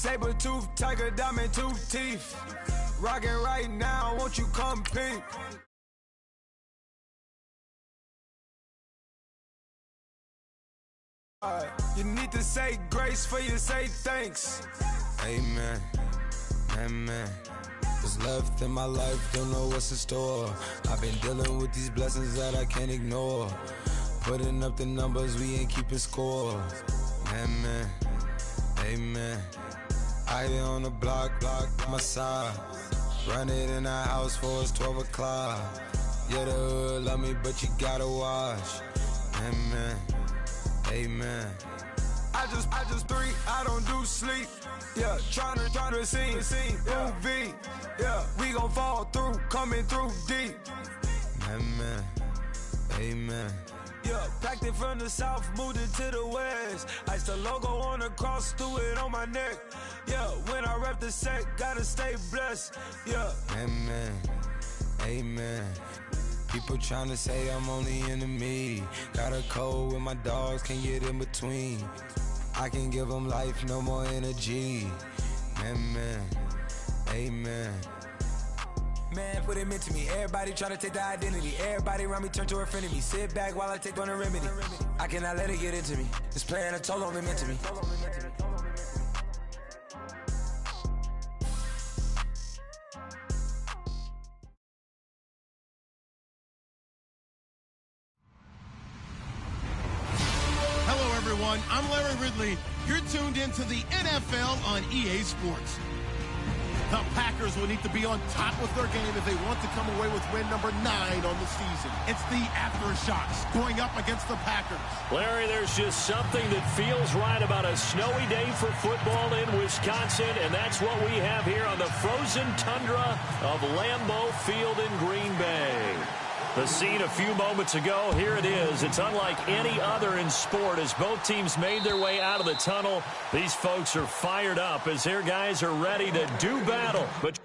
Saber-tooth, tiger, diamond tooth teeth. Rockin' right now, won't you come peep? You need to say grace for you say thanks. Amen, amen. What's left in my life, don't know what's in store. I've been dealing with these blessings that I can't ignore. Putting up the numbers, we ain't keeping score. Amen, amen. I be on the block, my side. Run it in the house for it's 12 o'clock. Yeah, the hood love me, but you gotta watch. Amen, amen. I just three, I don't do sleep. Yeah, tryna see, UV. Yeah, we gon' fall through, coming through deep. Amen, amen. Yeah, packed it from the south, moved it to the west. Iced the logo on the cross, threw it on my neck. Yeah, when I rep the set, gotta stay blessed. Yeah, amen, amen. People tryna say I'm only enemy. Got a code with my dogs, can't get in between. I can give them life, no more energy. Amen, amen. Man, put him into me. Everybody try to take the identity. Everybody around me turn to a friend of me. Sit back while I take on the remedy. I cannot let it get into me. It's playing a toll on me mentally. Hello, everyone. I'm Larry Ridley. You're tuned into the NFL on EA Sports. The Packers will need to be on top of their game if they want to come away with win number 9 on the season. It's the aftershocks going up against the Packers. Larry, there's just something that feels right about a snowy day for football in Wisconsin, and that's what we have here on the frozen tundra of Lambeau Field in Green Bay. The scene a few moments ago, here it is. It's unlike any other in sport as both teams made their way out of the tunnel. These folks are fired up as their guys are ready to do battle. But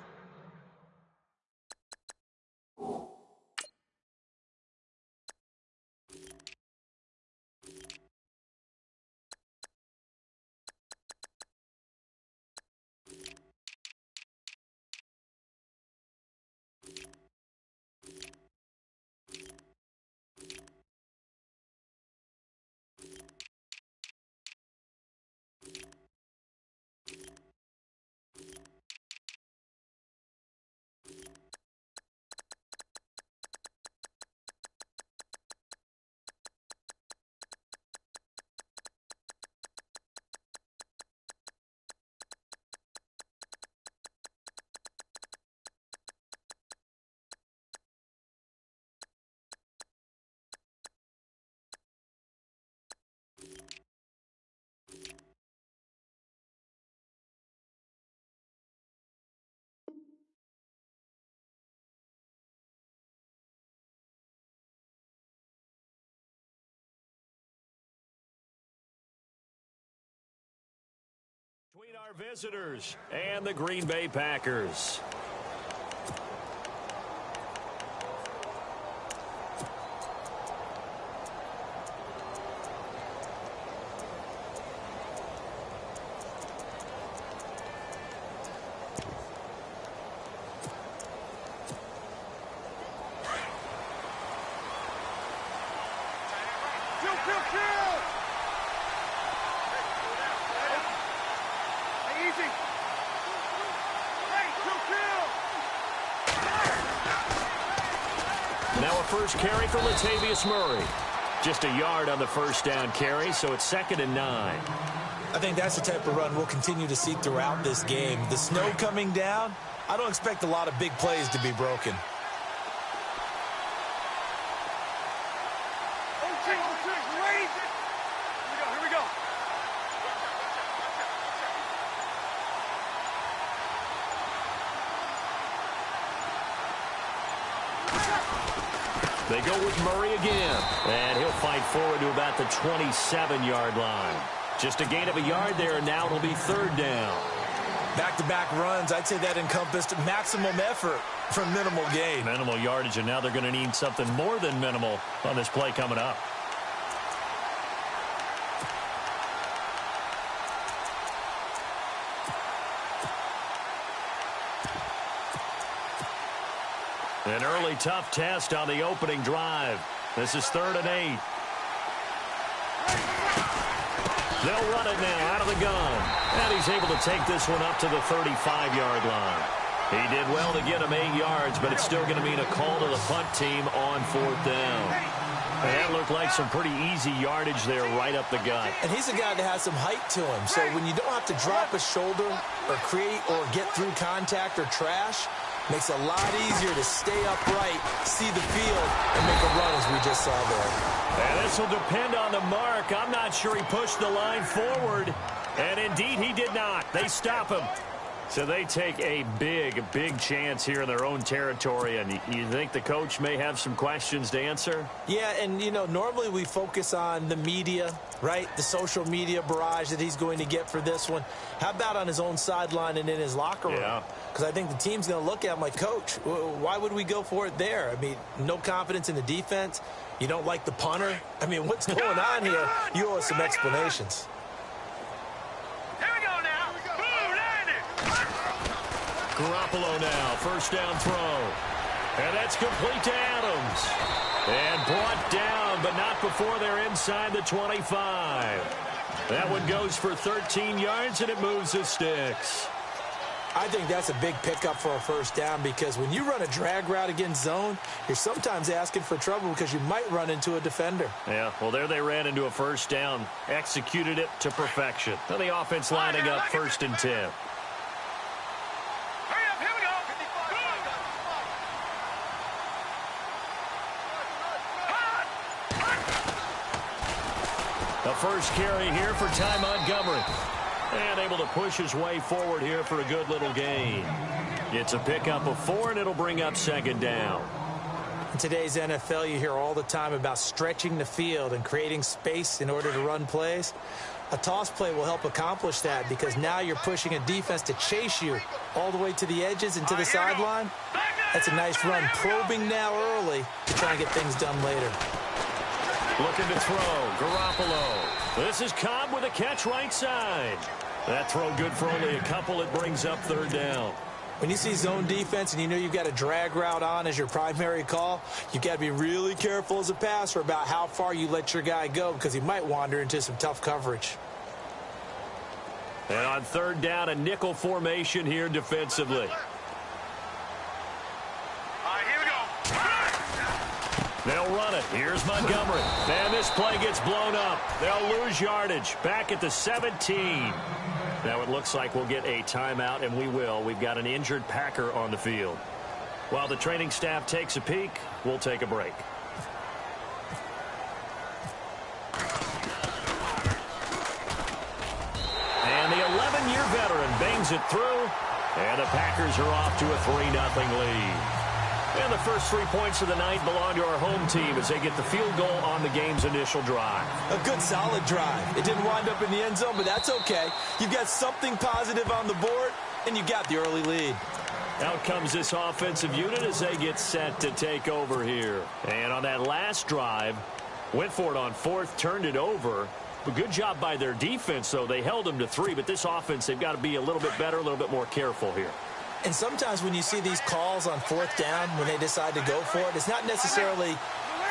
between our visitors and the Green Bay Packers. Now a first carry for Latavius Murray. Just a yard on the first down carry, so it's 2nd and 9. I think that's the type of run we'll continue to see throughout this game. The snow coming down, I don't expect a lot of big plays to be broken. They go with Murray again, and he'll fight forward to about the 27-yard line. Just a gain of a yard there, and now it'll be 3rd down. Back-to-back runs, I'd say that encompassed maximum effort for minimal gain. Minimal yardage, and now they're going to need something more than minimal on this play coming up. An early tough test on the opening drive. This is 3rd and 8. They'll run it now out of the gun. And he's able to take this one up to the 35-yard line. He did well to get him 8 yards, but it's still going to mean a call to the punt team on 4th down. And that looked like some pretty easy yardage there right up the gut. And he's a guy that has some height to him. So when you don't have to drop a shoulder or create or get through contact or trash, makes it a lot easier to stay upright, see the field, and make a run as we just saw there. And this will depend on the mark. I'm not sure he pushed the line forward. And indeed, he did not. They stop him. So they take a big chance here in their own territory. And you think the coach may have some questions to answer? Yeah, and, you know, normally we focus on the media, right? The social media barrage that he's going to get for this one. How about on his own sideline and in his locker room? Yeah. Because I think the team's going to look at him like, Coach, why would we go for it there? I mean, no confidence in the defense. You don't like the punter. I mean, what's going on here? You owe us some explanations. Garoppolo now, 1st down throw. And that's complete to Adams. And brought down, but not before they're inside the 25. That one goes for 13 yards, and it moves the sticks. I think that's a big pickup for a 1st down because when you run a drag route against zone, you're sometimes asking for trouble because you might run into a defender. Yeah, well, there they ran into a 1st down, executed it to perfection. Now the offense lining up 1st and 10. The first carry here for Ty Montgomery. And able to push his way forward here for a good little gain. It's a pickup of 4, and it'll bring up 2nd down. In today's NFL, you hear all the time about stretching the field and creating space in order to run plays. A toss play will help accomplish that because now you're pushing a defense to chase you all the way to the edges and to the sideline. That's a nice run. Probing now early to try and get things done later. Looking to throw. Garoppolo. This is Cobb with a catch right side. That throw good for only a couple. It brings up 3rd down. When you see zone defense and you know you've got a drag route on as your primary call, you've got to be really careful as a passer about how far you let your guy go because he might wander into some tough coverage. And on 3rd down, a nickel formation here defensively. They'll run it. Here's Montgomery. And this play gets blown up. They'll lose yardage. Back at the 17. Now it looks like we'll get a timeout, and we will. We've got an injured Packer on the field. While the training staff takes a peek, we'll take a break. And the 11-year veteran bangs it through. And the Packers are off to a 3-0 lead. And the first 3 points of the night belong to our home team as they get the field goal on the game's initial drive. A good, solid drive. It didn't wind up in the end zone, but that's okay. You've got something positive on the board, and you got the early lead. Out comes this offensive unit as they get set to take over here. And on that last drive, went for it on 4th, turned it over. But good job by their defense, though. They held them to 3, but this offense, they've got to be a little bit better, a little bit more careful here. And sometimes when you see these calls on 4th down, when they decide to go for it, it's not necessarily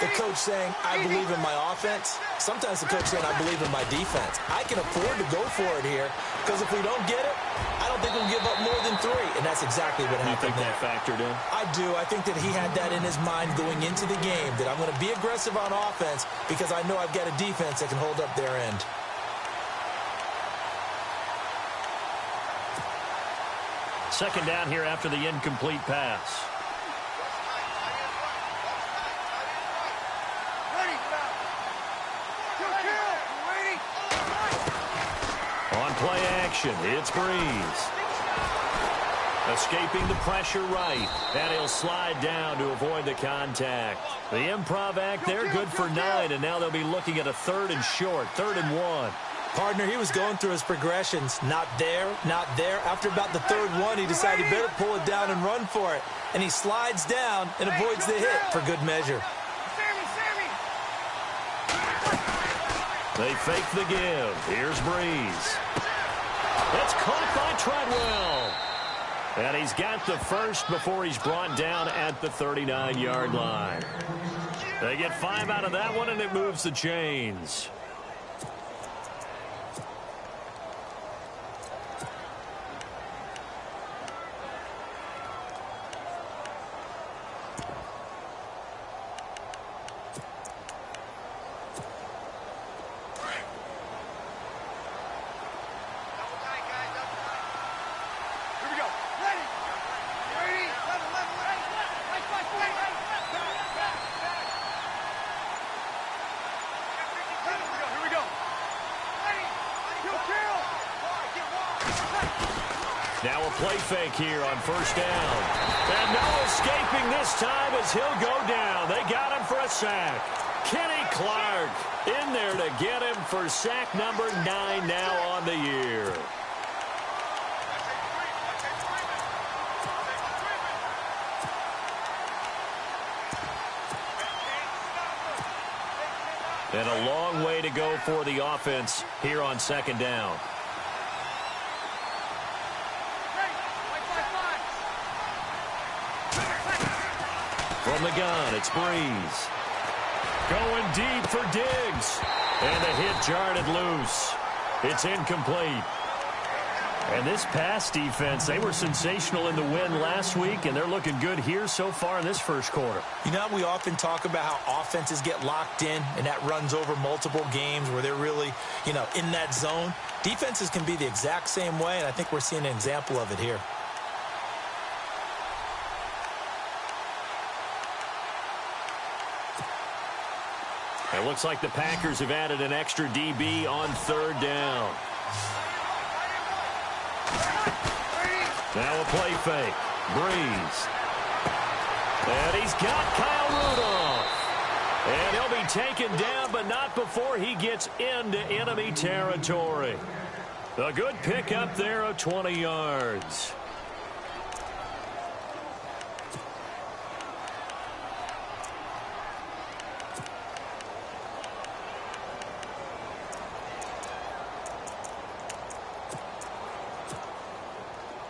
the coach saying, I believe in my offense. Sometimes the coach saying, I believe in my defense. I can afford to go for it here because if we don't get it, I don't think we'll give up more than 3. And that's exactly what happened. You think that factored in? I do. I think that he had that in his mind going into the game, that I'm going to be aggressive on offense because I know I've got a defense that can hold up their end. Second down here after the incomplete pass. On play action, it's Breeze. Escaping the pressure right. And he'll slide down to avoid the contact. The improv act there, good for 9. And now they'll be looking at a 3rd and short, 3rd and 1. Partner, he was going through his progressions. Not there, not there. After about the 3rd one, he decided he better pull it down and run for it. And he slides down and avoids the hit for good measure. They fake the give. Here's Breeze. That's caught by Treadwell. And he's got the first before he's brought down at the 39-yard line. They get 5 out of that one, and it moves the chains. Now a play fake here on first down. And no escaping this time as he'll go down. They got him for a sack. Kenny Clark in there to get him for sack number 9 now on the year. And a long way to go for the offense here on second down. From the gun, it's Breeze. Going deep for Diggs. And the hit jarred it loose. It's incomplete. And this pass defense, they were sensational in the win last week, and they're looking good here so far in this first quarter. You know, we often talk about how offenses get locked in, and that runs over multiple games where they're really, in that zone. Defenses can be the exact same way, and I think we're seeing an example of it here. It looks like the Packers have added an extra DB on third down. Now a play fake. Breeze. And he's got Kyle Rudolph. And he'll be taken down, but not before he gets into enemy territory. A good pickup there of 20 yards.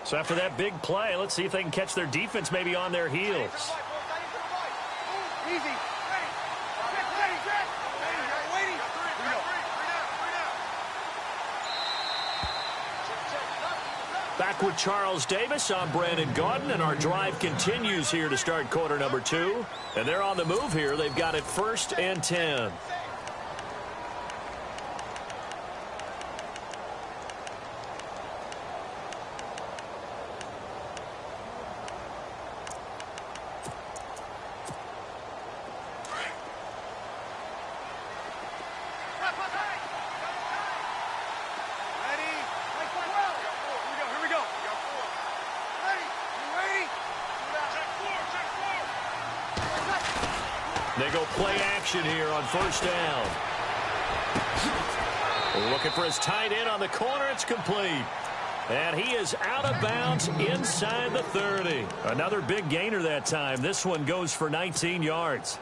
So after that big play, let's see if they can catch their defense maybe on their heels. Back with Charles Davis, I'm Brandon Gaudin, and our drive continues here to start quarter number 2. And they're on the move here. They've got it 1st and 10. They go play action here on first down. Looking for his tight end on the corner. It's complete. And he is out of bounds inside the 30. Another big gainer that time. This one goes for 19 yards.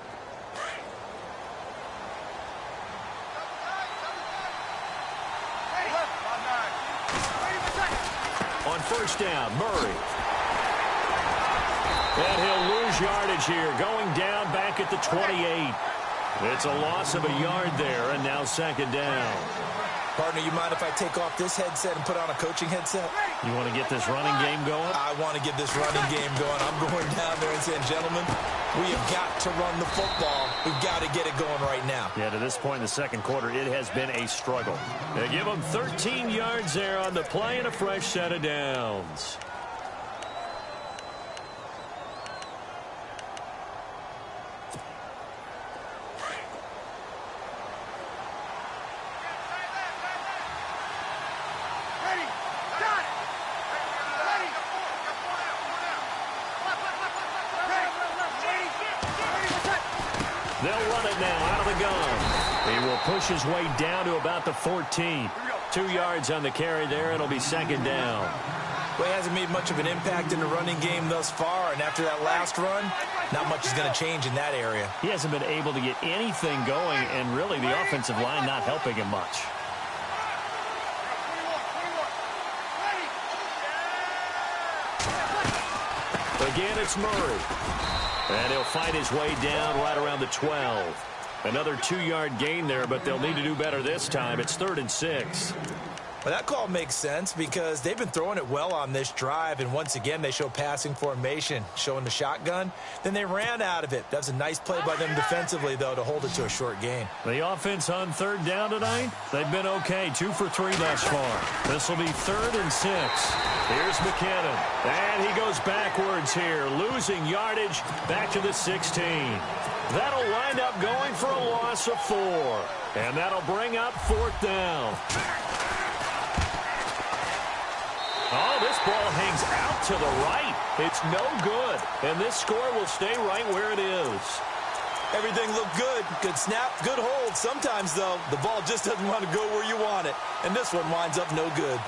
On first down, Murray. And he'll lose yardage here, going down back at the 28. It's a loss of a yard there, and now second down. Partner, you mind if I take off this headset and put on a coaching headset? You want to get this running game going? I want to get this running game going. I'm going down there and saying, gentlemen, we have got to run the football. We've got to get it going right now. Yeah, to this point in the second quarter, it has been a struggle. They give them 13 yards there on the play and a fresh set of downs. They'll run it now out of the gun. He will push his way down to about the 14. 2 yards on the carry there. It'll be second down. Well, he hasn't made much of an impact in the running game thus far, and after that last run, not much is going to change in that area. He hasn't been able to get anything going, and really the offensive line not helping him much. Again, it's Murray. And he'll fight his way down right around the 12. Another 2-yard gain there, but they'll need to do better this time. It's 3rd and 6. Well, that call makes sense because they've been throwing it well on this drive, and once again, they show passing formation, showing the shotgun. Then they ran out of it. That's a nice play by them defensively, though, to hold it to a short gain. The offense on 3rd down tonight, they've been okay, 2 for 3 thus far. This will be 3rd and 6. Here's McKinnon, and he goes backwards here, losing yardage back to the 16. That'll wind up going for a loss of 4, and that'll bring up 4th down. Oh, this ball hangs out to the right. It's no good. And this score will stay right where it is. Everything looked good. Good snap, good hold. Sometimes, though, the ball just doesn't want to go where you want it. And this one winds up no good.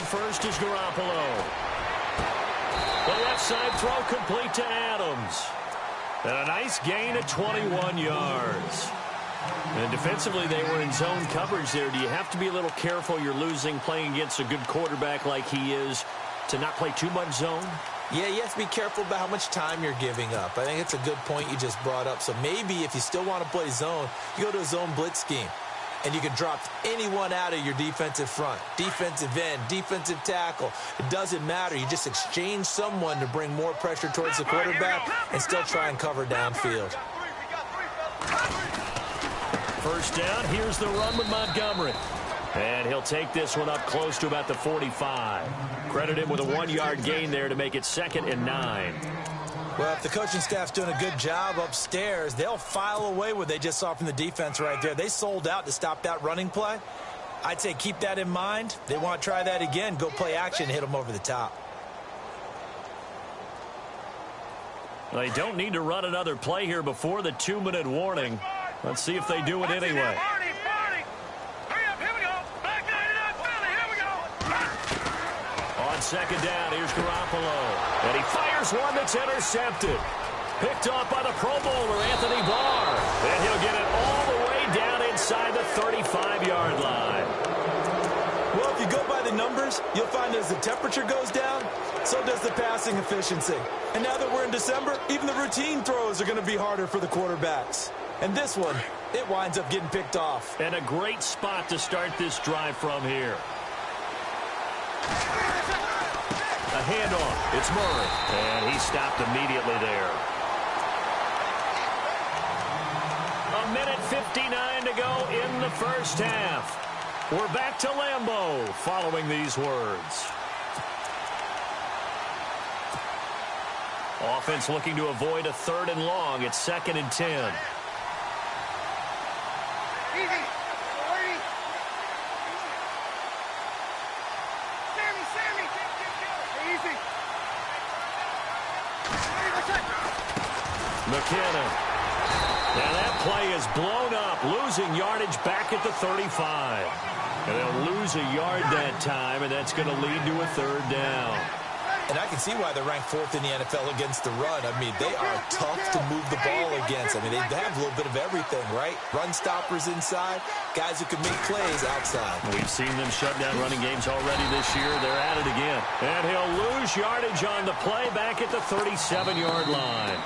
First is Garoppolo. The left side throw complete to Adams. And a nice gain at 21 yards. And defensively, they were in zone coverage there. Do you have to be a little careful you're losing playing against a good quarterback like he is to not play too much zone? Yeah, you have to be careful about how much time you're giving up. I think it's a good point you just brought up. So maybe if you still want to play zone, you go to a zone blitz scheme. And you can drop anyone out of your defensive front, defensive end, defensive tackle. It doesn't matter. You just exchange someone to bring more pressure towards the quarterback and still try and cover downfield. First down, here's the run with Montgomery. And he'll take this one up close to about the 45. Credit him with a 1-yard gain there to make it 2nd and 9. Well, if the coaching staff's doing a good job upstairs, they'll file away what they just saw from the defense right there. They sold out to stop that running play. I'd say keep that in mind. They want to try that again. Go play action and hit them over the top. They don't need to run another play here before the 2-minute warning. Let's see if they do it anyway. On 2nd down, here's Garoppolo. And he fires one that's intercepted. Picked off by the Pro Bowler, Anthony Barr. And he'll get it all the way down inside the 35-yard line. Well, if you go by the numbers, you'll find as the temperature goes down, so does the passing efficiency. And now that we're in December, even the routine throws are going to be harder for the quarterbacks. And this one, it winds up getting picked off. And a great spot to start this drive from here. A handoff. It's Murray. And he stopped immediately there. 1:59 to go in the first half. We're back to Lambeau following these words. Offense looking to avoid a 3rd and long. It's 2nd and 10. McKinnon. And that play is blown up, losing yardage back at the 35. And they'll lose a yard that time, and that's going to lead to a 3rd down. And I can see why they're ranked 4th in the NFL against the run. I mean, they are tough to move the ball against. I mean, they have a little bit of everything, right? Run stoppers inside, guys who can make plays outside. We've seen them shut down running games already this year. They're at it again. And he'll lose yardage on the play back at the 37-yard line.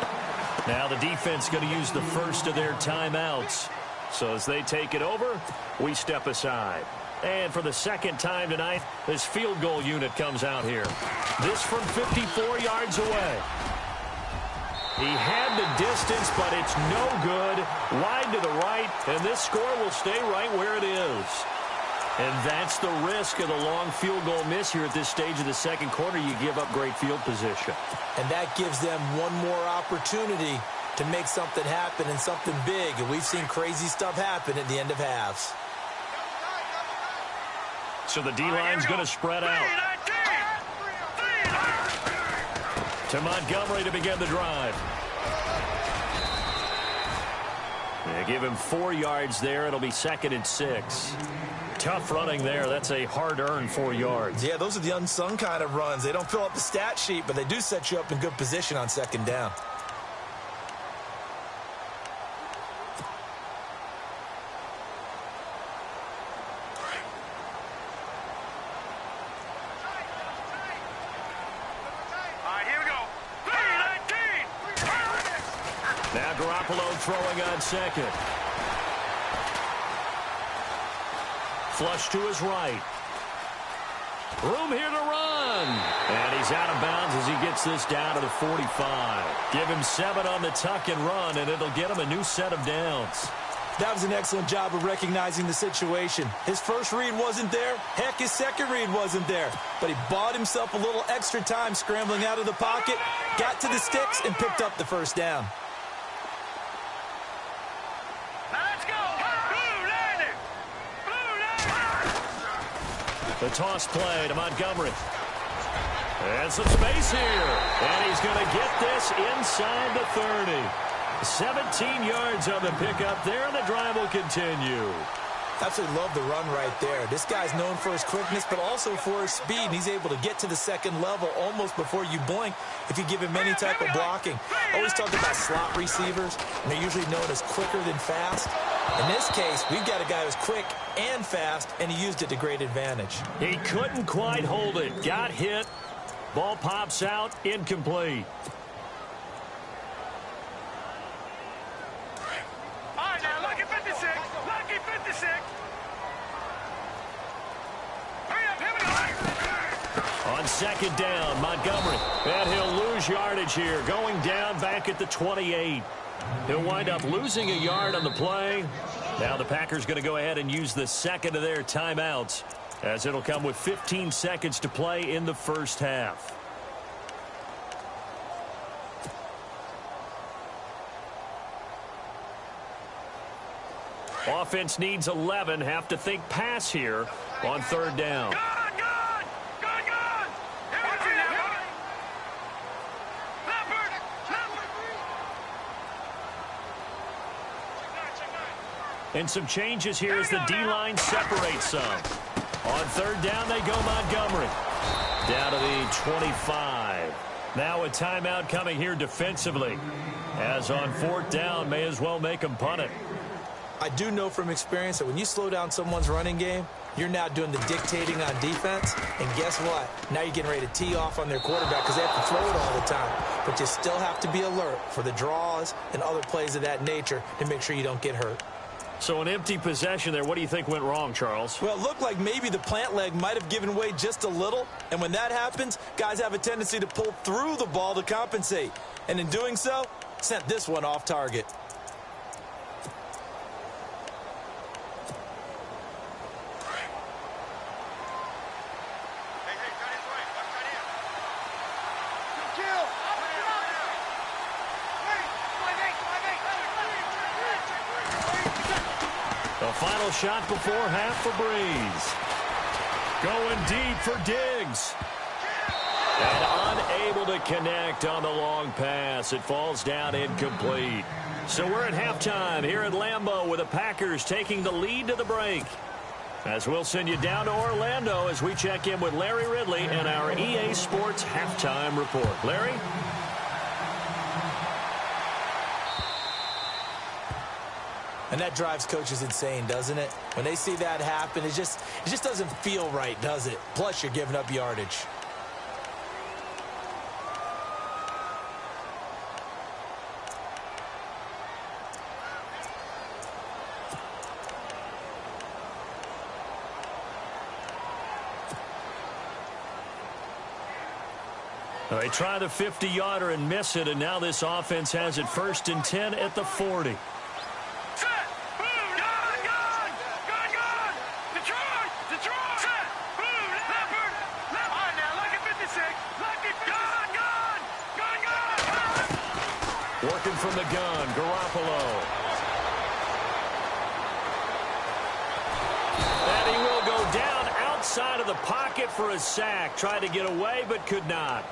Now the defense going to use the first of their timeouts. So as they take it over, we step aside. And for the 2nd time tonight, this field goal unit comes out here. This from 54 yards away. He had the distance, but it's no good. Wide to the right, and this score will stay right where it is. And that's the risk of the long field goal miss here at this stage of the 2nd quarter. You give up great field position. And that gives them one more opportunity to make something happen and something big. And we've seen crazy stuff happen at the end of halves. So the D-line's going to spread out. To Montgomery to begin the drive. They give him 4 yards there. It'll be 2nd and 6. Tough running there. That's a hard-earned 4 yards. Yeah, those are the unsung kind of runs. They don't fill up the stat sheet, but they do set you up in good position on 2nd down. Now Garoppolo throwing on 2nd. Flush to his right. Room here to run. And he's out of bounds as he gets this down to the 45. Give him 7 on the tuck and run, and it'll get him a new set of downs. That was an excellent job of recognizing the situation. His first read wasn't there. Heck, his second read wasn't there. But he bought himself a little extra time scrambling out of the pocket, got to the sticks, and picked up the first down. The toss play to Montgomery. And some space here. And he's going to get this inside the 30. 17 yards on the pickup there, and the drive will continue. Absolutely love the run right there. This guy's known for his quickness, but also for his speed. And he's able to get to the 2nd level almost before you blink if you give him any type of blocking. Always talk about slot receivers, and they're usually known as quicker than fast. In this case, we've got a guy who's quick and fast, and he used it to great advantage. He couldn't quite hold it. Got hit. Ball pops out. Incomplete. All right, now, lucky 56. Lucky 56. Hurry up, here we go. On 2nd down, Montgomery. And he'll lose yardage here. Going down back at the 28. He'll wind up losing a yard on the play. Now the Packers going to go ahead and use the 2nd of their timeouts, as it'll come with 15 seconds to play in the first half. Offense needs 11. Have to think pass here on 3rd down. And some changes here as the D-line separates some. On 3rd down, they go Montgomery. Down to the 25. Now a timeout coming here defensively. As on 4th down, may as well make them punt it. I do know from experience that when you slow down someone's running game, you're now doing the dictating on defense. And guess what? Now you're getting ready to tee off on their quarterback because they have to throw it all the time. But you still have to be alert for the draws and other plays of that nature to make sure you don't get hurt. So an empty possession there. What do you think went wrong, Charles? Well, it looked like maybe the plant leg might have given way just a little. And when that happens, guys have a tendency to pull through the ball to compensate. And in doing so, sent this one off target. Final shot before half for Breeze. Going deep for Diggs. And unable to connect on the long pass. It falls down incomplete. So we're at halftime here at Lambeau with the Packers taking the lead to the break. As we'll send you down to Orlando as we check in with Larry Ridley and our EA Sports halftime report. Larry? And that drives coaches insane, doesn't it? When they see that happen, it just doesn't feel right, does it? Plus, you're giving up yardage. They try the 50-yarder and miss it, and now this offense has it 1st and 10 at the 40. Working from the gun, Garoppolo. And he will go down outside of the pocket for a sack. Tried to get away, but could not.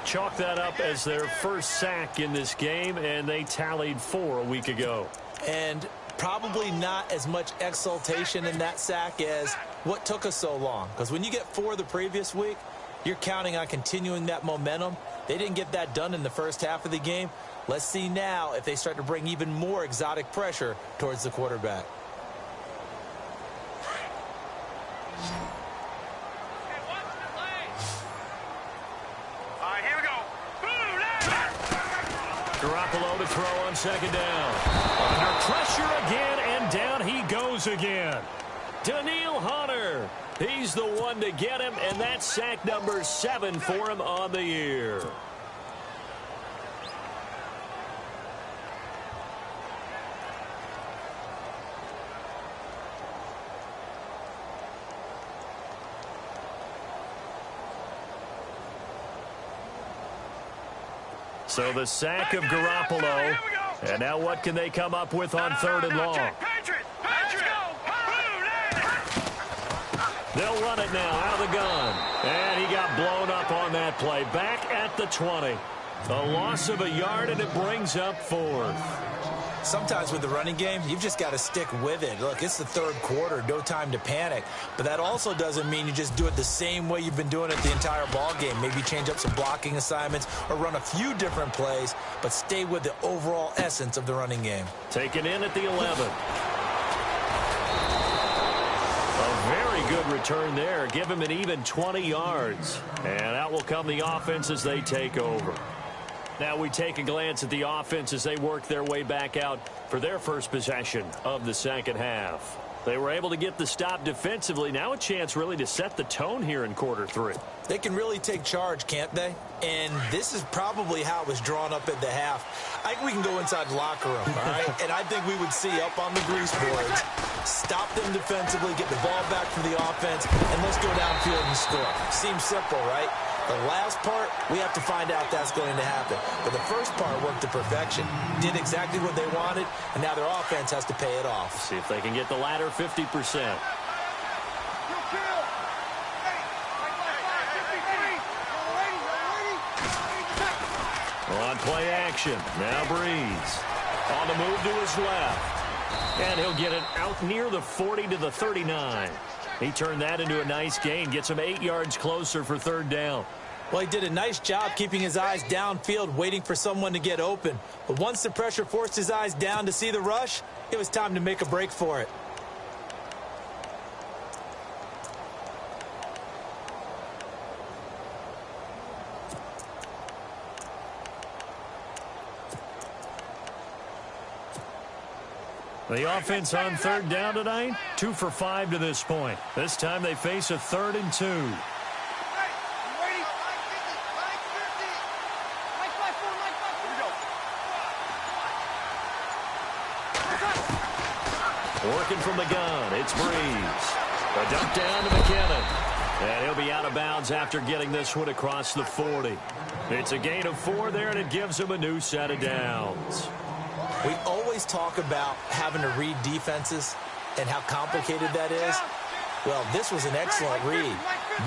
Chalk that up as their first sack in this game, and they tallied 4 a week ago. And probably not as much exultation in that sack as what took us so long. Because when you get 4 the previous week, you're counting on continuing that momentum. They didn't get that done in the first half of the game. Let's see now if they start to bring even more exotic pressure towards the quarterback. Garoppolo to throw on second down. Under pressure again, and down he goes again. Daniil Hunter. He's the one to get him, and that's sack number 7 for him on the year. So the sack of Garoppolo. And now what can they come up with on 3rd and long? They'll run it now out of the gun. And he got blown up on that play. Back at the 20. A loss of a yard, and it brings up 4th. Sometimes with the running game, you've just got to stick with it. Look, it's the 3rd quarter, no time to panic. But that also doesn't mean you just do it the same way you've been doing it the entire ball game. Maybe change up some blocking assignments or run a few different plays, but stay with the overall essence of the running game. Taken in at the 11. A very good return there. Give him an even 20 yards. And out will come the offense as they take over. Now we take a glance at the offense as they work their way back out for their first possession of the second half. They were able to get the stop defensively. Now a chance really to set the tone here in quarter 3. They can really take charge, can't they? And this is probably how it was drawn up at the half. I think we can go inside the locker room, all right? And I think we would see up on the grease boards, stop them defensively, get the ball back for the offense, and let's go downfield and score. Seems simple, right? The last part, we have to find out that's going to happen. But the first part worked to perfection. Did exactly what they wanted, and now their offense has to pay it off. See if they can get the latter 50%. On play action, now Breeze. On the move to his left. And he'll get it out near the 40 to the 39. He turned that into a nice gain, gets him 8 yards closer for 3rd down. Well, he did a nice job keeping his eyes downfield, waiting for someone to get open. But once the pressure forced his eyes down to see the rush, it was time to make a break for it. The offense on 3rd down tonight, 2 for 5 to this point. This time they face a 3rd and 2. Working from the gun, it's Breeze. A dump down to McKinnon. And he'll be out of bounds after getting this one across the 40. It's a gain of 4 there, and it gives him a new set of downs. We always talk about having to read defenses and how complicated that is. Well, this was an excellent read.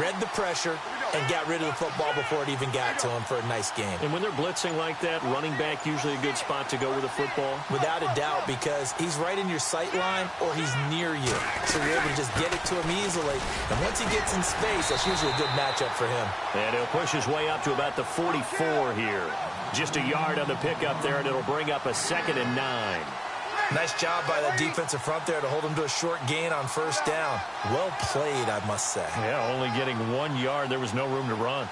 Read the pressure and got rid of the football before it even got to him for a nice game. And when they're blitzing like that, running back usually a good spot to go with the football? Without a doubt, because he's right in your sight line or he's near you. So you're able to just get it to him easily. And once he gets in space, that's usually a good matchup for him. And he'll push his way up to about the 44 here. Just a yard on the pickup there, and it'll bring up a 2nd and 9. Nice job by the defensive front there to hold him to a short gain on 1st down. Well played, I must say. Yeah, only getting 1 yard. There was no room to run.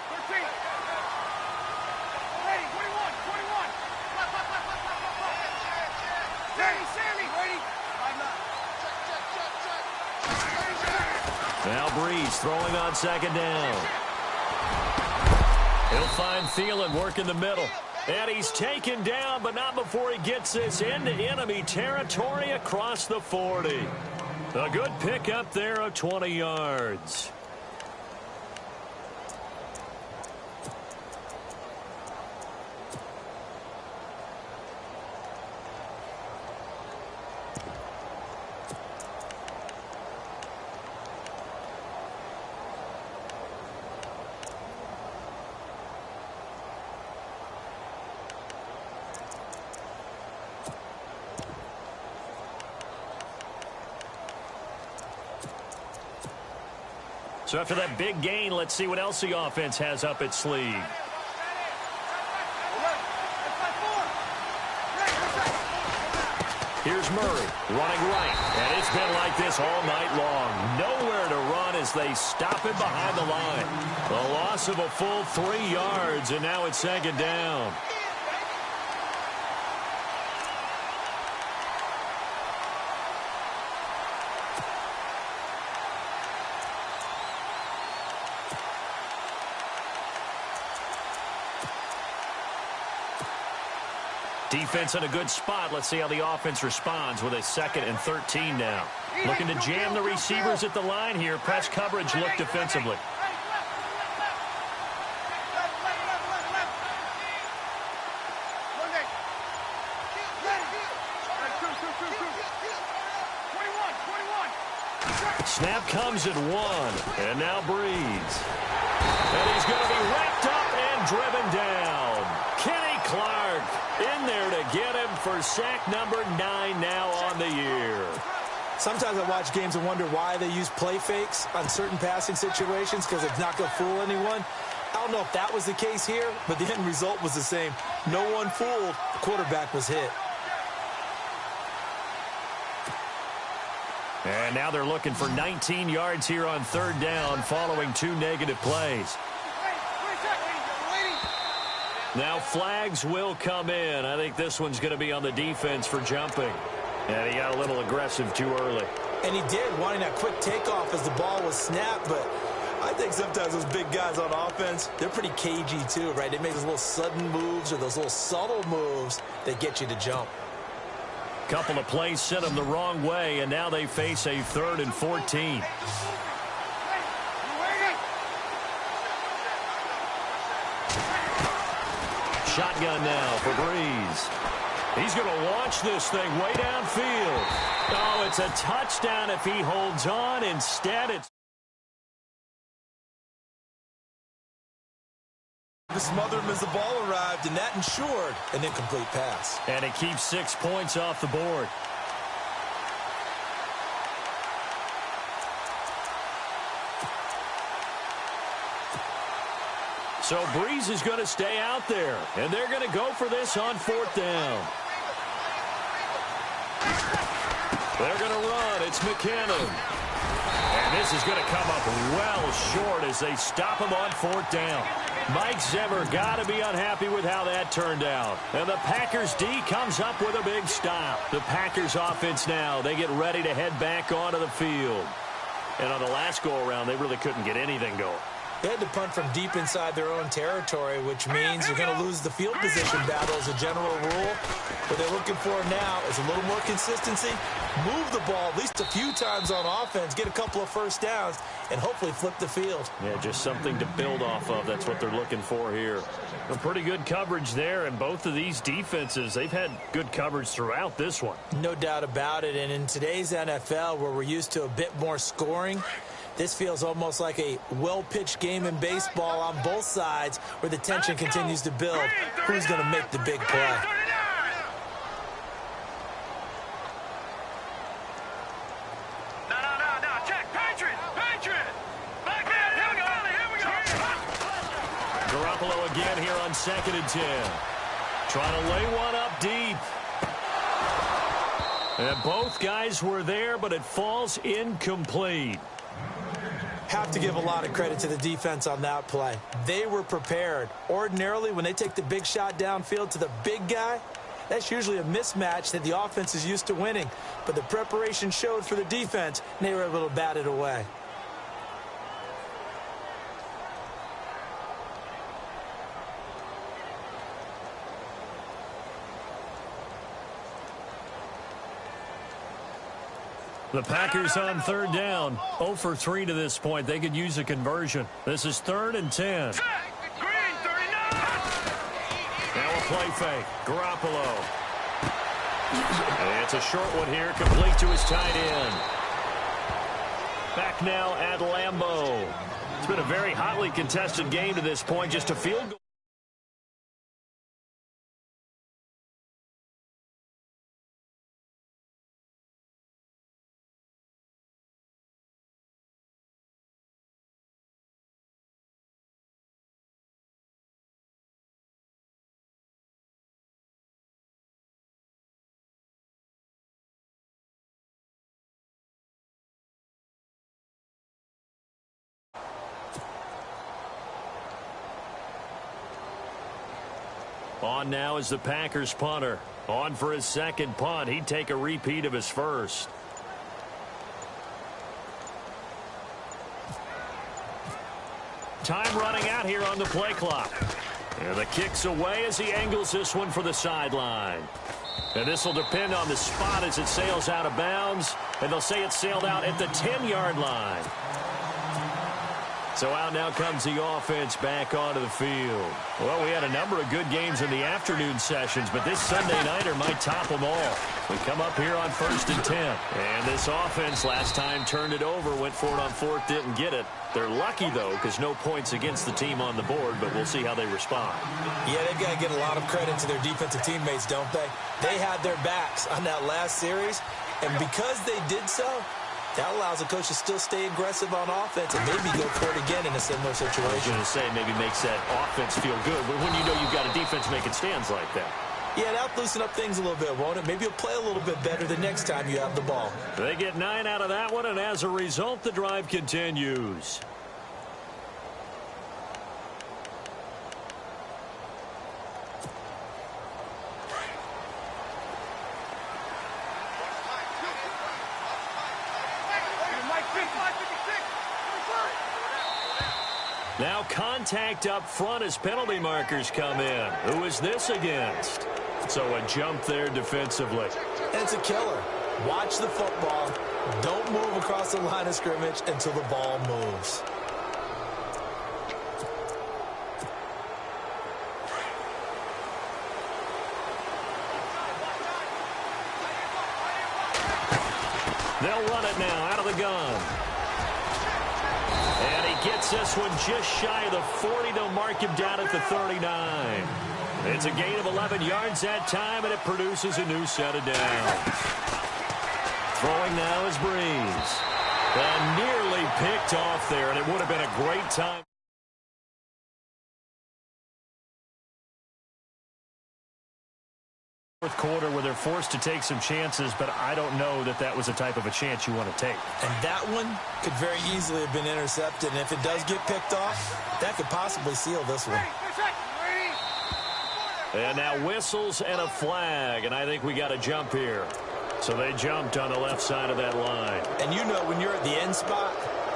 Now Breeze throwing on 2nd down. He'll find Thielen working the middle. And he's taken down, but not before he gets this into enemy territory across the 40. A good pickup there of 20 yards. So after that big gain, let's see what else the offense has up its sleeve. Here's Murray running right, and it's been like this all night long. Nowhere to run as they stop him behind the line. A loss of a full 3 yards, and now it's second down. Defense in a good spot. Let's see how the offense responds with a 2nd and 13 now. Looking to jam the receivers at the line here. Press coverage look defensively. Snap comes at 1, and now Breeze. And he's going to be wrapped up and driven down. Kenny Clark in there to get him for sack number 9 now on the year. Sometimes I watch games and wonder why they use play fakes on certain passing situations, because it's not going to fool anyone. I don't know if that was the case here, but the end result was the same. No one fooled. The quarterback was hit. And now they're looking for 19 yards here on 3rd down following 2 negative plays. Now flags will come in. I think this one's going to be on the defense for jumping. And he got a little aggressive too early. And he did, wanting that quick takeoff as the ball was snapped. But I think sometimes those big guys on offense, they're pretty cagey too, right? They make those little sudden moves or those little subtle moves that get you to jump. Couple of plays sent them the wrong way, and now they face a 3rd and 14. Shotgun now for Breeze. He's going to launch this thing way downfield. Oh, it's a touchdown if he holds on. Instead, it's to smother him as the ball arrived, and that ensured an incomplete pass. And it keeps 6 points off the board. So Breeze is going to stay out there, and they're going to go for this on 4th down. They're going to run. It's McKinnon. And this is going to come up well short as they stop him on 4th down. Mike Zimmer got to be unhappy with how that turned out. And the Packers D comes up with a big stop. The Packers offense now, they get ready to head back onto the field. And on the last go-around, they really couldn't get anything going. They had to punt from deep inside their own territory, which means you're going to lose the field position battle as a general rule. What they're looking for now is a little more consistency, move the ball at least a few times on offense, get a couple of first downs, and hopefully flip the field. Yeah, just something to build off of. That's what they're looking for here. A pretty good coverage there, and both of these defenses, they've had good coverage throughout this one. No doubt about it, and in today's NFL, where we're used to a bit more scoring, this feels almost like a well-pitched game in baseball on both sides where the tension continues to build. Who's going to make the big play? No. Check. Patriot. Back in. Here we go. Garoppolo again here on 2nd and 10. Trying to lay one up deep. And both guys were there, but it falls incomplete. Have to give a lot of credit to the defense on that play. They were prepared. Ordinarily, when they take the big shot downfield to the big guy, that's usually a mismatch that the offense is used to winning. But the preparation showed for the defense, and they were able to bat it away. The Packers on 3rd down. 0 for 3 to this point. They could use a conversion. This is 3rd and 10. Green, 39. Now a play fake. Garoppolo. And it's a short one here, complete to his tight end. Back now at Lambeau. It's been a very hotly contested game to this point. Just a field goal. On now is the Packers punter. On for his second punt. He'd take a repeat of his first. Time running out here on the play clock. And the kick's away as he angles this one for the sideline. And this will depend on the spot as it sails out of bounds. And they'll say it sailed out at the 10-yard line. So out now comes the offense back onto the field. Well, we had a number of good games in the afternoon sessions, but this Sunday nighter might top them all. We come up here on 1st and 10. And this offense last time turned it over, went for it on 4th, didn't get it. They're lucky, though, because no points against the team on the board, but we'll see how they respond. Yeah, they've got to get a lot of credit to their defensive teammates, don't they? They had their backs on that last series, and because they did so, that allows the coach to still stay aggressive on offense and maybe go for it again in a similar situation. I was going to say maybe makes that offense feel good when you know you've got a defense making stands like that. Yeah, that'll loosen up things a little bit, won't it? Maybe you'll play a little bit better the next time you have the ball. They get 9 out of that one, and as a result, the drive continues. Now contact up front as penalty markers come in. Who is this against? So a jump there defensively. It's a killer. Watch the football. Don't move across the line of scrimmage until the ball moves. They'll run it now out of the gun. And he gets this one just shy of the 40. They'll mark him down at the 39. It's a gain of 11 yards that time, and it produces a new set of downs. Throwing now is Breeze. And nearly picked off there, and it would have been a great time. Fourth quarter where they're forced to take some chances, but I don't know that that was the type of a chance you want to take. And that one could very easily have been intercepted, and if it does get picked off, that could possibly seal this one. And now whistles and a flag, and I think we got a jump here. So they jumped on the left side of that line. And you know when you're at the end spot,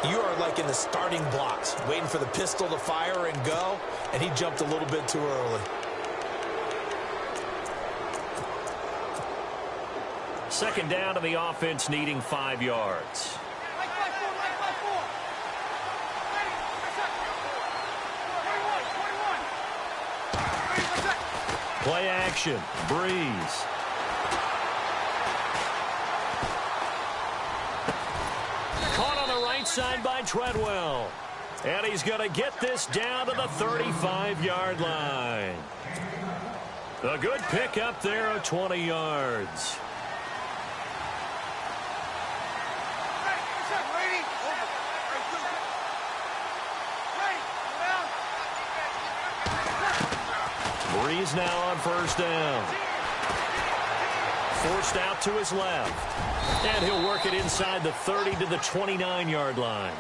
you are like in the starting blocks, waiting for the pistol to fire and go, and he jumped a little bit too early. Second down to the offense, needing 5 yards. Play action. Breeze. Caught on the right side by Treadwell. And he's going to get this down to the 35-yard line. A good pickup there of 20 yards. Breeze now on first down. Forced out to his left. And he'll work it inside the 30 to the 29-yard line.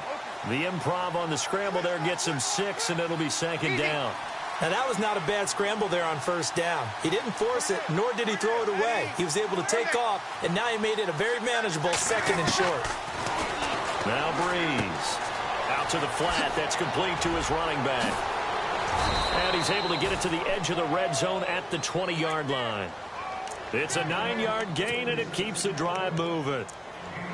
The improv on the scramble there gets him 6, and it'll be second down. Now, that was not a bad scramble there on first down. He didn't force it, nor did he throw it away. He was able to take off, and now he made it a very manageable second and short. Now Breeze. Out to the flat. That's complete to his running back. And he's able to get it to the edge of the red zone at the 20-yard line. It's a 9-yard gain, and it keeps the drive moving.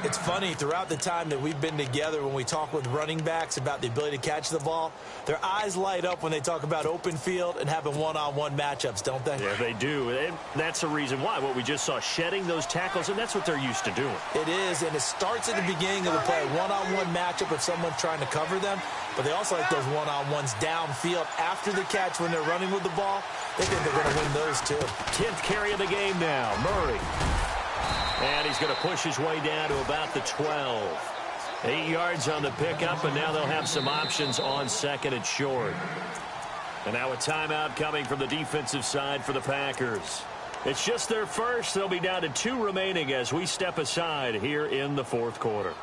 It's funny, throughout the time that we've been together, when we talk with running backs about the ability to catch the ball, their eyes light up when they talk about open field and having one-on-one matchups, don't they? Yeah, they do. And that's the reason why. What we just saw, shedding those tackles, and that's what they're used to doing. It is, and it starts at the beginning of the play, one-on-one matchup if someone's trying to cover them, but they also like those one-on-ones downfield after the catch when they're running with the ball. They think they're going to win those, too. 10th carry of the game now, Murray. And he's going to push his way down to about the 12. 8 yards on the pickup, and now they'll have some options on second and short. And now a timeout coming from the defensive side for the Packers. It's just their first. They'll be down to 2 remaining as we step aside here in the fourth quarter.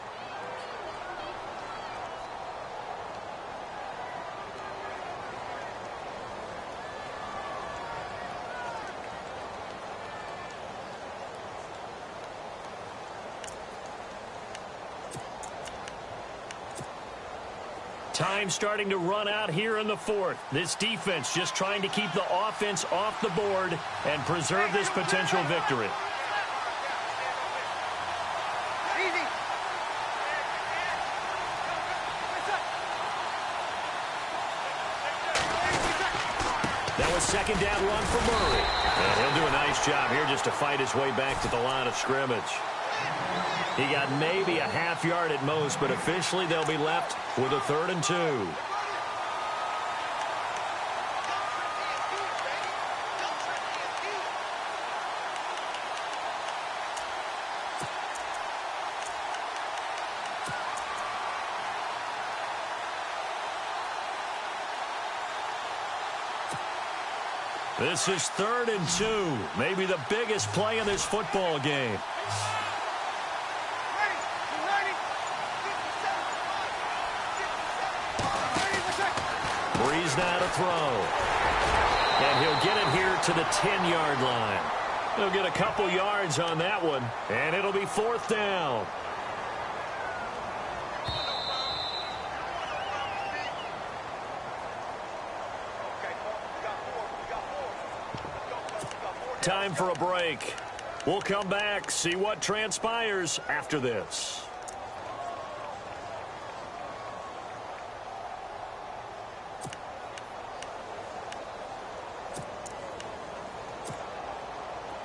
Time starting to run out here in the fourth. This defense just trying to keep the offense off the board and preserve this potential victory. That was second down run for Murray. And he'll do a nice job here just to fight his way back to the line of scrimmage. He got maybe a half yard at most, but officially they'll be left with a 3rd and 2. This is 3rd and 2. Maybe the biggest play in this football game. Breeze now to throw. And he'll get it here to the 10-yard line. He'll get a couple yards on that one, and it'll be 4th down. Time for a break. We'll come back, see what transpires after this.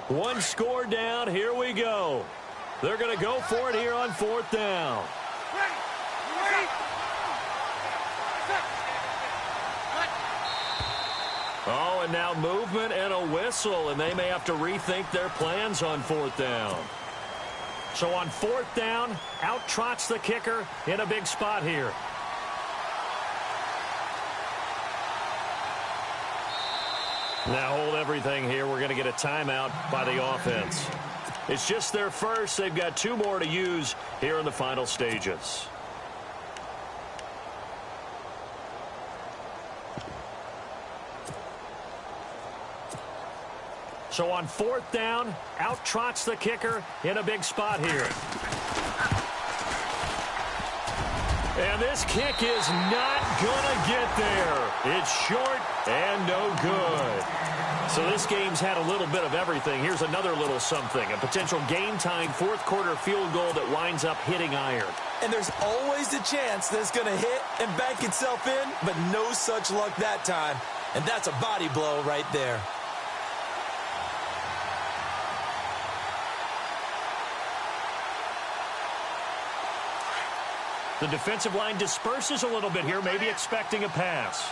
One score down. Here we go. They're going to go for it here on 4th down. Oh, and now movement and a whistle, and they may have to rethink their plans on 4th down. So on 4th down, out trots the kicker in a big spot here. Now hold everything here. We're going to get a timeout by the offense. It's just their first. They've got 2 more to use here in the final stages. So on 4th down, out trots the kicker in a big spot here. And this kick is not going to get there. It's short and no good. So this game's had a little bit of everything. Here's another little something. A potential game-tying 4th quarter field goal that winds up hitting iron. And there's always the chance that it's going to hit and bank itself in, but no such luck that time. And that's a body blow right there. The defensive line disperses a little bit here, maybe expecting a pass.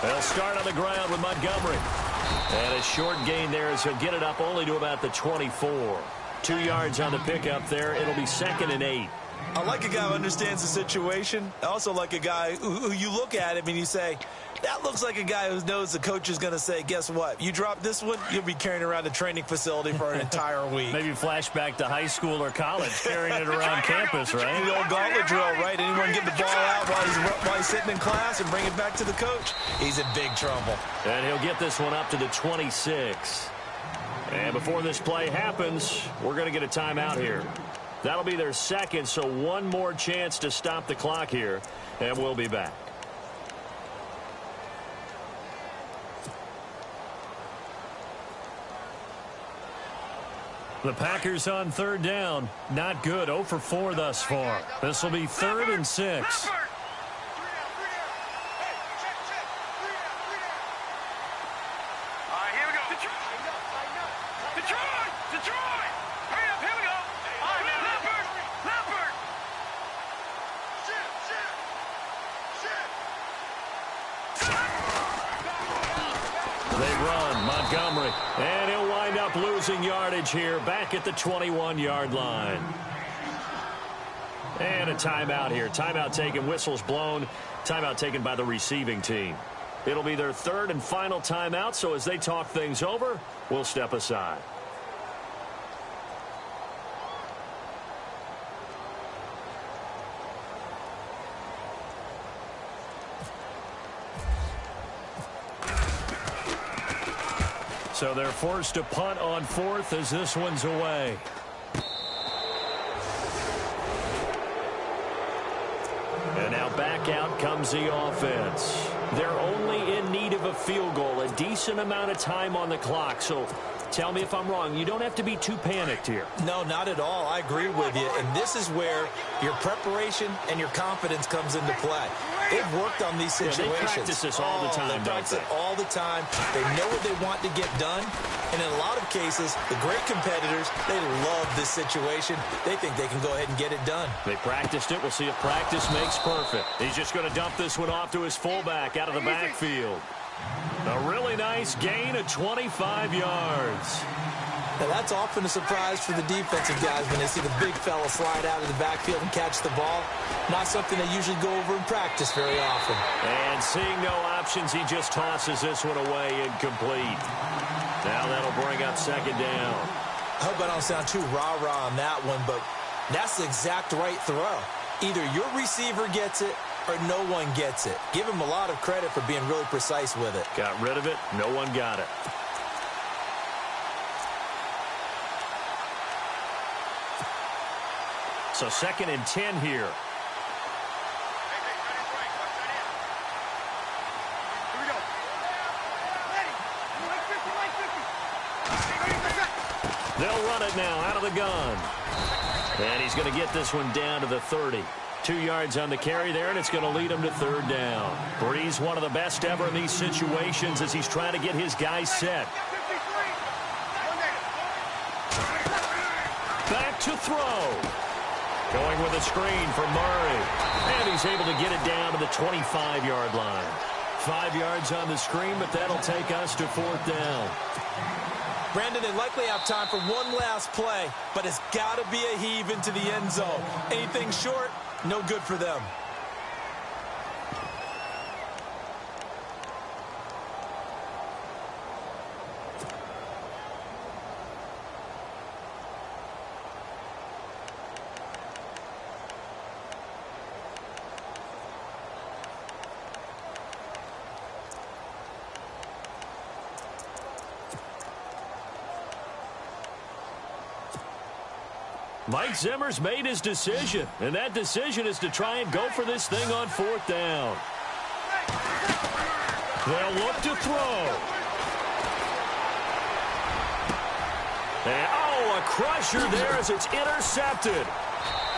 They'll start on the ground with Montgomery. And a short gain there as he'll get it up only to about the 24. 2 yards on the pickup there. It'll be 2nd and 8. I like a guy who understands the situation. I also like a guy who you look at him and you say, that looks like a guy who knows the coach is going to say, guess what? You drop this one, you'll be carrying around the training facility for an entire week. Maybe flashback to high school or college, carrying it around campus, right? The old gauntlet drill, right? Anyone get the ball out while he's sitting in class and bring it back to the coach? He's in big trouble. And he'll get this one up to the 26. And before this play happens, we're going to get a timeout here. That'll be their second, so one more chance to stop the clock here, and we'll be back. The Packers on 3rd down. Not good. 0 for 4 thus far. This will be 3rd and 6. Montgomery, and he'll wind up losing yardage here back at the 21-yard line. And a timeout here. Timeout taken, whistles blown. Timeout taken by the receiving team. It'll be their 3rd and final timeout, so as they talk things over, we'll step aside. So they're forced to punt on 4th as this one's away. And now back out comes the offense. They're only in need of a field goal, a decent amount of time on the clock. So tell me if I'm wrong. You don't have to be too panicked here. No, not at all. I agree with you. And this is where your preparation and your confidence comes into play. They've worked on these situations. Yeah, they practice this all the time, They practice it all the time. They know what they want to get done. And in a lot of cases, the great competitors, they love this situation. They think they can go ahead and get it done. They practiced it. We'll see if practice makes perfect. He's just going to dump this one off to his fullback out of the backfield. A really nice gain of 25 yards. Now, that's often a surprise for the defensive guys when they see the big fella slide out of the backfield and catch the ball. Not something they usually go over in practice very often. And seeing no options, he just tosses this one away incomplete. Now that'll bring up second down. I hope I don't sound too rah-rah on that one, but that's the exact right throw. Either your receiver gets it or no one gets it. Give him a lot of credit for being really precise with it. Got rid of it. No one got it. So 2nd and 10 here. They'll run it now out of the gun. And he's going to get this one down to the 30. 2 yards on the carry there, and it's going to lead him to 3rd down. Breeze, one of the best ever in these situations as he's trying to get his guys set. Back to throw. Going with a screen for Murray. And he's able to get it down to the 25-yard line. 5 yards on the screen, but that'll take us to 4th down. Brandon, they likely have time for one last play, but it's got to be a heave into the end zone. Anything short, no good for them. Mike Zimmer's made his decision, and that decision is to try and go for this thing on 4th down. They'll look to throw. And, a crusher there as it's intercepted.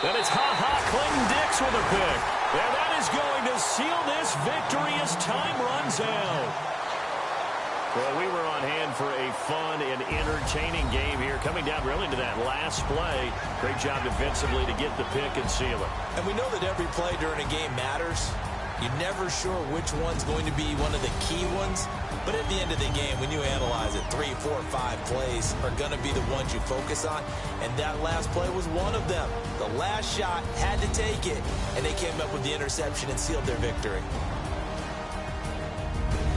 And it's Clinton-Dix with a pick. And that is going to seal this victory as time runs out. Well, we were on hand for a fun and entertaining game here, coming down really to that last play. Great job defensively to get the pick and seal it. And we know that every play during a game matters. You're never sure which one's going to be one of the key ones. But at the end of the game, when you analyze it, 3, 4, 5 plays are going to be the ones you focus on. And that last play was one of them. The last shot had to take it, and they came up with the interception and sealed their victory.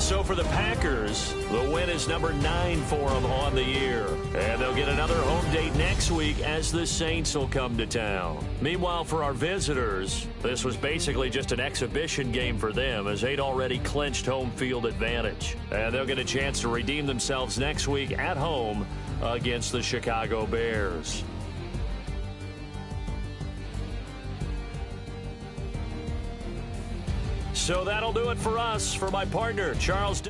So for the Packers, the win is number 9 for them on the year. And they'll get another home date next week as the Saints will come to town. Meanwhile, for our visitors, this was basically just an exhibition game for them as they'd already clinched home field advantage. And they'll get a chance to redeem themselves next week at home against the Chicago Bears. So that'll do it for us. For my partner, Charles